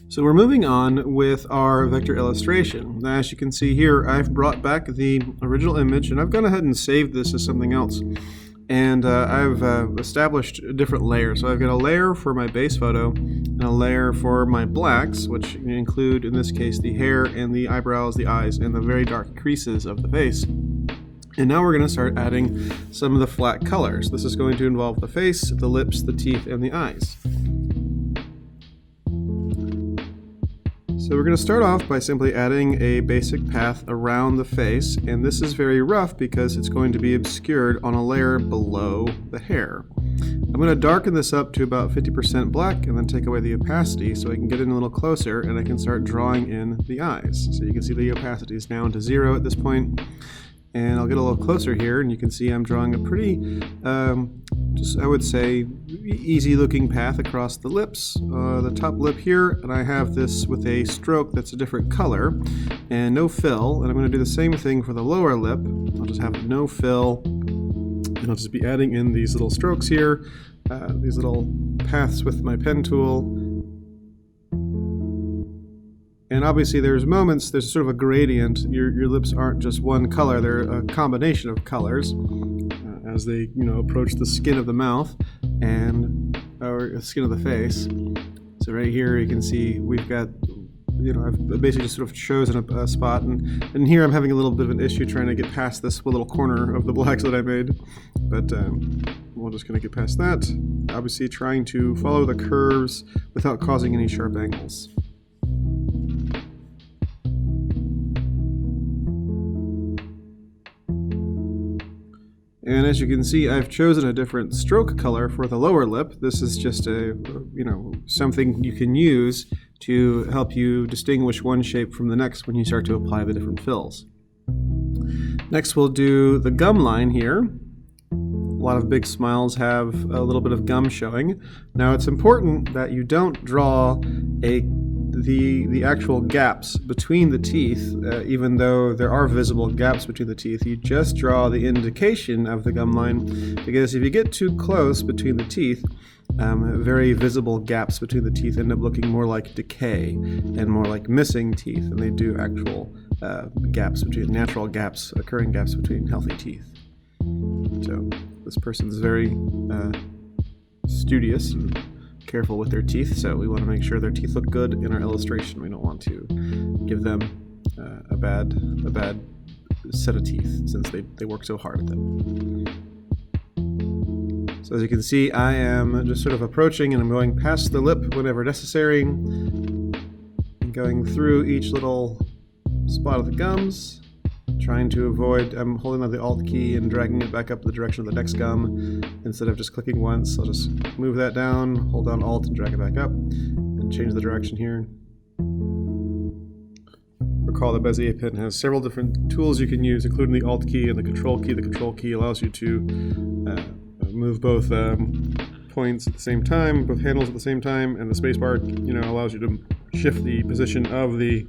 So we're moving on with our vector illustration. Now, as you can see here, I've brought back the original image and I've gone ahead and saved this as something else. And I've established different layers. So I've got a layer for my base photo and a layer for my blacks, which include, in this case, the hair and the eyebrows, the eyes, and the very dark creases of the face. And now we're going to start adding some of the flat colors. This is going to involve the face, the lips, the teeth, and the eyes. So we're going to start off by simply adding a basic path around the face, and this is very rough because it's going to be obscured on a layer below the hair. I'm going to darken this up to about 50% black and then take away the opacity so I can get in a little closer and I can start drawing in the eyes. So you can see the opacity is down to 0 at this point. And I'll get a little closer here, and you can see I'm drawing a pretty, just I would say, easy looking path across the lips, the top lip here, and I have this with a stroke that's a different color and no fill, and I'm going to do the same thing for the lower lip. I'll just have no fill, and I'll just be adding in these little strokes here, these little paths with my pen tool. And obviously there's sort of a gradient. Your lips aren't just one color, they're a combination of colors as they approach the skin of the mouth or the skin of the face. So right here you can see we've got, I've basically just sort of chosen a spot, and here I'm having a little bit of an issue trying to get past this little corner of the blacks that I made, but we're just going to get past that. Obviously trying to follow the curves without causing any sharp angles. And as you can see, I've chosen a different stroke color for the lower lip. This is just something you can use to help you distinguish one shape from the next when you start to apply the different fills. Next, we'll do the gum line here. A lot of big smiles have a little bit of gum showing. Now, it's important that you don't draw the actual gaps between the teeth, even though there are visible gaps between the teeth. You just draw the indication of the gum line, because if you get too close between the teeth, very visible gaps between the teeth end up looking more like decay and more like missing teeth than they do actual natural gaps, occurring gaps between healthy teeth. So this person's very studious and careful with their teeth, so we want to make sure their teeth look good in our illustration. We don't want to give them a bad set of teeth since they work so hard at them. So as you can see, I am just sort of approaching and I'm going past the lip whenever necessary, and going through each little spot of the gums, trying to avoid, I'm holding on the Alt key and dragging it back up the direction of the next gum instead of just clicking once. I'll just move that down, hold down Alt and drag it back up, and change the direction here. Recall the Bezier pen has several different tools you can use, including the Alt key and the Control key. The Control key allows you to move both points at the same time, both handles at the same time, and the spacebar, allows you to shift the position of the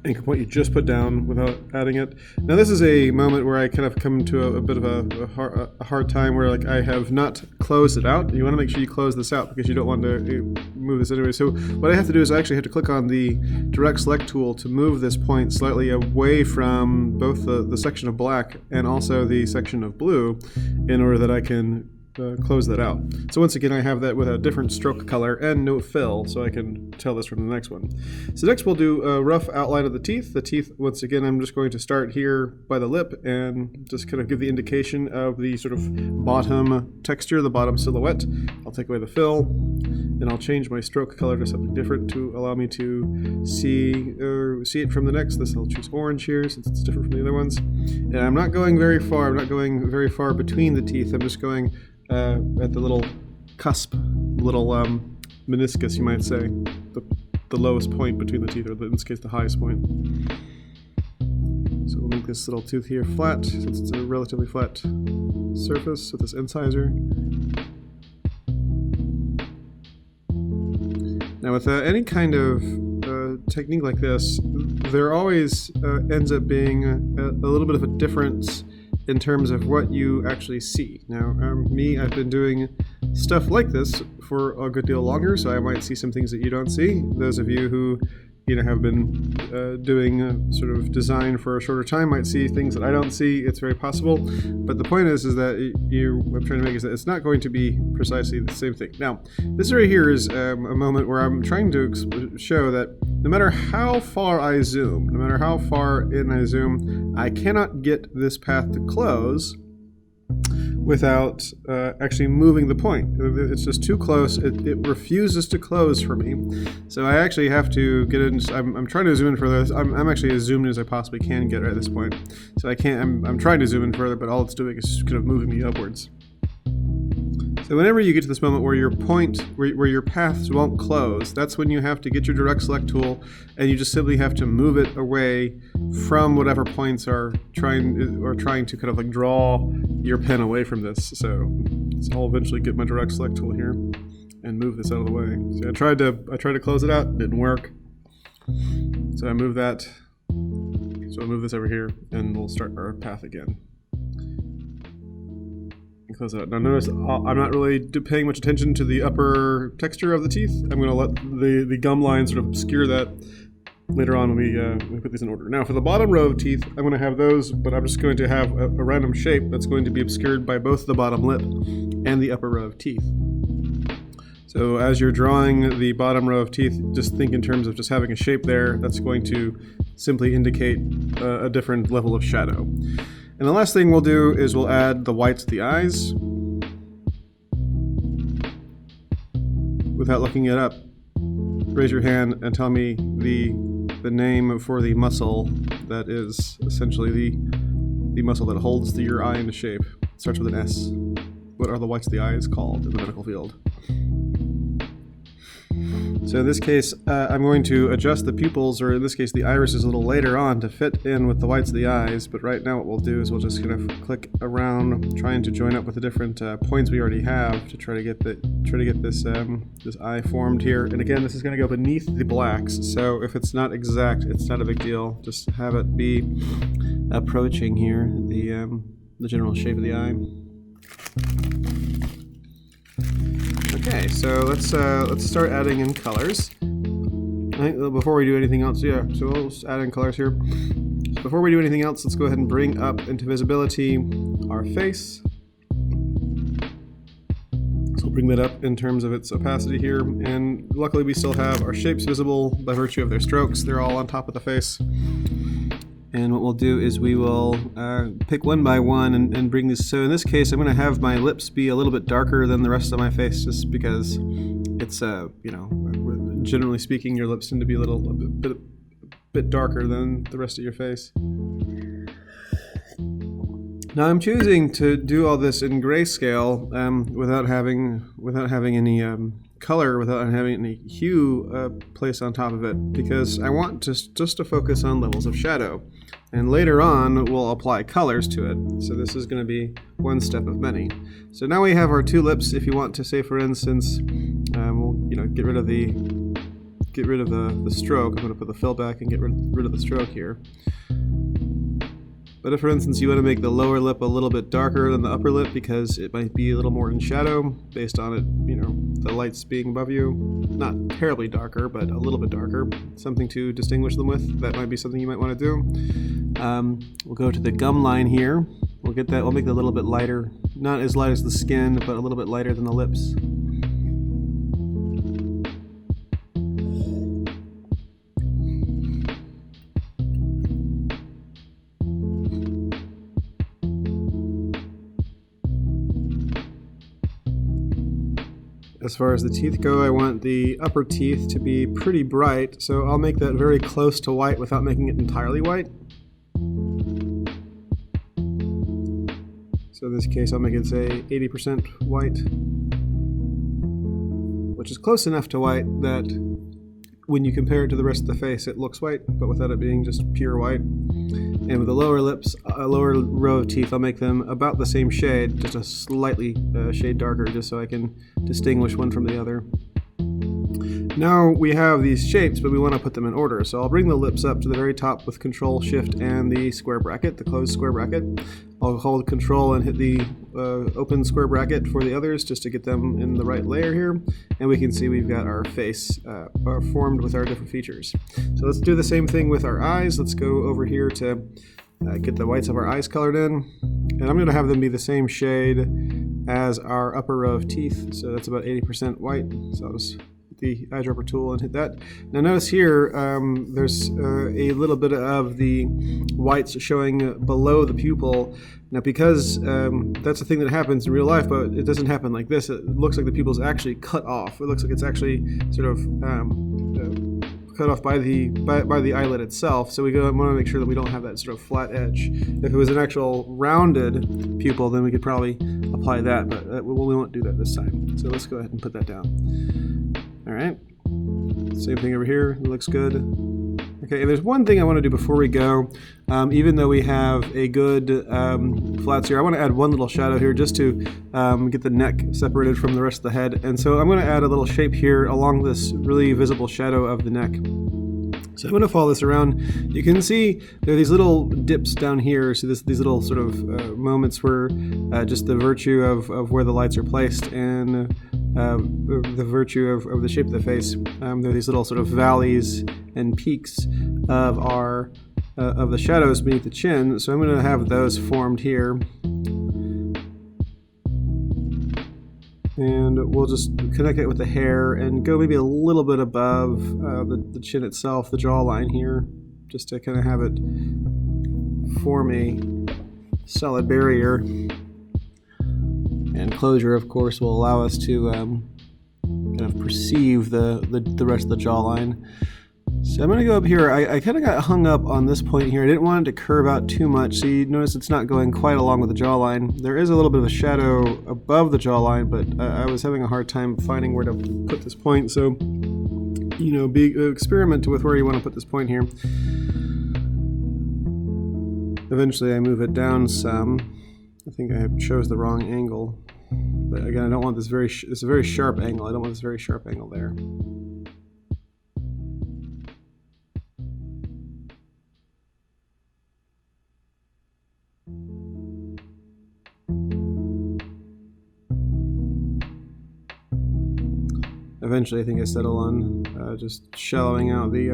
ink point you just put down without adding it. Now this is a moment where I kind of come to a bit of a hard time where I have not closed it out. You want to make sure you close this out because you don't want to move this anyway. So what I have to do is I actually have to click on the direct select tool to move this point slightly away from both the section of black and also the section of blue in order that I can close that out. So once again, I have that with a different stroke color and no fill, so I can tell this from the next one. So next we'll do a rough outline of the teeth. The teeth, once again, I'm just going to start here by the lip and just kind of give the indication of the sort of bottom texture, the bottom silhouette. I'll take away the fill, and I'll change my stroke color to something different to allow me to see it from the next. I'll choose orange here since it's different from the other ones. And I'm not going very far. I'm not going very far between the teeth. I'm just going at the little cusp, little meniscus, you might say, the lowest point between the teeth, or in this case, the highest point. So we'll make this little tooth here flat, since it's a relatively flat surface with this incisor. Now with any kind of technique like this, there always ends up being a little bit of a difference in terms of what you actually see. Now, I've been doing stuff like this for a good deal longer, so I might see some things that you don't see. Those of you who have been doing sort of design for a shorter time might see things that I don't see. It's very possible, but the point is that what I'm trying to make is that it's not going to be precisely the same thing. Now, this right here is a moment where I'm trying to show that no matter how far I zoom, no matter how far in I zoom, I cannot get this path to close without actually moving the point. It's just too close. It refuses to close for me. So I actually have to get in. I'm trying to zoom in further. I'm actually as zoomed in as I possibly can get at this point. So I can't. I'm trying to zoom in further, but all it's doing is kind of moving me upwards. So whenever you get to this moment where your point, where your paths won't close, that's when you have to get your direct select tool, and you just simply have to move it away from whatever points are trying to kind of like draw your pen away from this. So I'll eventually get my direct select tool here and move this out of the way. So I tried to close it out, didn't work. So I move that. So I'll move this over here, and we'll start our path again. Close it out. Now notice I'm not really paying much attention to the upper texture of the teeth. I'm going to let the gum line sort of obscure that later on when we put these in order. Now for the bottom row of teeth, I'm going to have those, but I'm just going to have a random shape that's going to be obscured by both the bottom lip and the upper row of teeth. So as you're drawing the bottom row of teeth, just think in terms of just having a shape there that's going to simply indicate a different level of shadow. And the last thing we'll do is we'll add the whites of the eyes without looking it up. Raise your hand and tell me the name for the muscle that is essentially the muscle that holds your eye into shape. It starts with an S. What are the whites of the eyes called in the medical field? So in this case, I'm going to adjust the pupils, or in this case the irises, a little later on to fit in with the whites of the eyes. But right now what we'll do is we'll just kind of click around, trying to join up with the different points we already have to try to get this eye formed here. And again, this is going to go beneath the blacks. So if it's not exact, it's not a big deal. Just have it be approaching here the general shape of the eye. Okay, so let's start adding in colors. I think before we do anything else, so we'll just add in colors here. So before we do anything else, let's go ahead and bring up into visibility our face. So we'll bring that up in terms of its opacity here, and luckily we still have our shapes visible by virtue of their strokes. They're all on top of the face. And what we'll do is we will pick one by one and bring this. So in this case, I'm going to have my lips be a little bit darker than the rest of my face, just because it's generally speaking, your lips tend to be a bit darker than the rest of your face. Now I'm choosing to do all this in grayscale without having any color, without having any hue placed on top of it, because I want just to focus on levels of shadow. And later on, we'll apply colors to it. So this is going to be one step of many. So now we have our two lips. If you want to say, for instance, we'll get rid of the stroke. I'm going to put the fill back and get rid of the stroke here. But if, for instance, you want to make the lower lip a little bit darker than the upper lip because it might be a little more in shadow based on it, the lights being above you, not terribly darker, but a little bit darker, something to distinguish them with, that might be something you might want to do. We'll go to the gum line here. We'll make that a little bit lighter, not as light as the skin, but a little bit lighter than the lips. As far as the teeth go, I want the upper teeth to be pretty bright, so I'll make that very close to white without making it entirely white. So in this case, I'll make it, say, 80% white, which is close enough to white that when you compare it to the rest of the face, it looks white, but without it being just pure white. And with the lower lips, a lower row of teeth, I'll make them about the same shade, just a slightly shade darker, just so I can distinguish one from the other. Now we have these shapes, but we want to put them in order. So I'll bring the lips up to the very top with Control, Shift, and the square bracket, the closed square bracket. I'll hold Control and hit the open square bracket for the others just to get them in the right layer here. And we can see we've got our face formed with our different features. So let's do the same thing with our eyes. Let's go over here to get the whites of our eyes colored in. And I'm going to have them be the same shade as our upper row of teeth. So that's about 80% white. So I'll just the eyedropper tool and hit that. Now notice here there's a little bit of the whites showing below the pupil. Now because that's a thing that happens in real life, but it doesn't happen like this. It looks like the pupil's actually cut off. It looks like it's actually sort of cut off by the eyelid itself. So we want to make sure that we don't have that sort of flat edge. If it was an actual rounded pupil, then we could probably apply that, but we won't do that this time. So let's go ahead and put that down. All right, same thing over here, it looks good. Okay, and there's one thing I want to do before we go. Even though we have a good flats here, I want to add one little shadow here just to get the neck separated from the rest of the head. And so I'm going to add a little shape here along this really visible shadow of the neck. So I'm going to follow this around. You can see there are these little dips down here, so these little sort of moments where just the virtue of where the lights are placed and the virtue of the shape of the face. There are these little sort of valleys and peaks of our of the shadows beneath the chin. So I'm going to have those formed here. And we'll just connect it with the hair and go maybe a little bit above the chin itself, the jawline here, just to kind of have it form a solid barrier. And closure, of course, will allow us to kind of perceive the rest of the jawline. So I'm going to go up here. I kind of got hung up on this point here. I didn't want it to curve out too much, so you notice it's not going quite along with the jawline. There is a little bit of a shadow above the jawline, but I was having a hard time finding where to put this point. So, you know, experiment with where you want to put this point here. Eventually I move it down some. I think I chose the wrong angle. But again, I don't want this it's a very sharp angle. I don't want this very sharp angle there. Eventually, I think I settle on just shallowing out the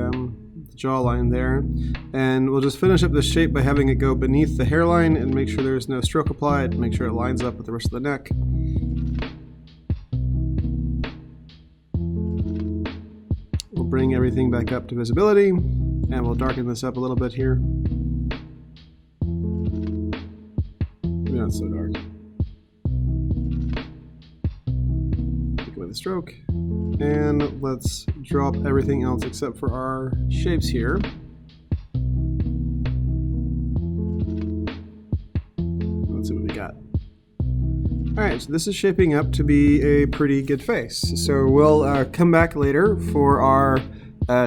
jawline there. And we'll just finish up this shape by having it go beneath the hairline and make sure there's no stroke applied, make sure it lines up with the rest of the neck. We'll bring everything back up to visibility, and we'll darken this up a little bit here. Maybe not so dark. Take away the stroke. And let's drop everything else except for our shapes here. Let's see what we got. Alright, so this is shaping up to be a pretty good face. So we'll come back later for our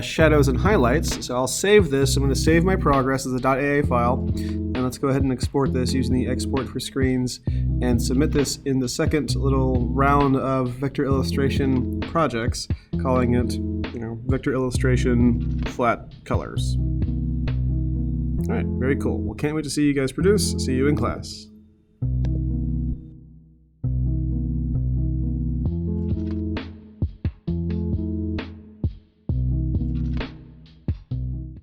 shadows and highlights. So I'll save this. I'm going to save my progress as a .aa file. And let's go ahead and export this using the export for screens and submit this in the second little round of vector illustration projects, calling it, you know, vector illustration flat colors. All right, very cool. Well, can't wait to see you guys produce. See you in class.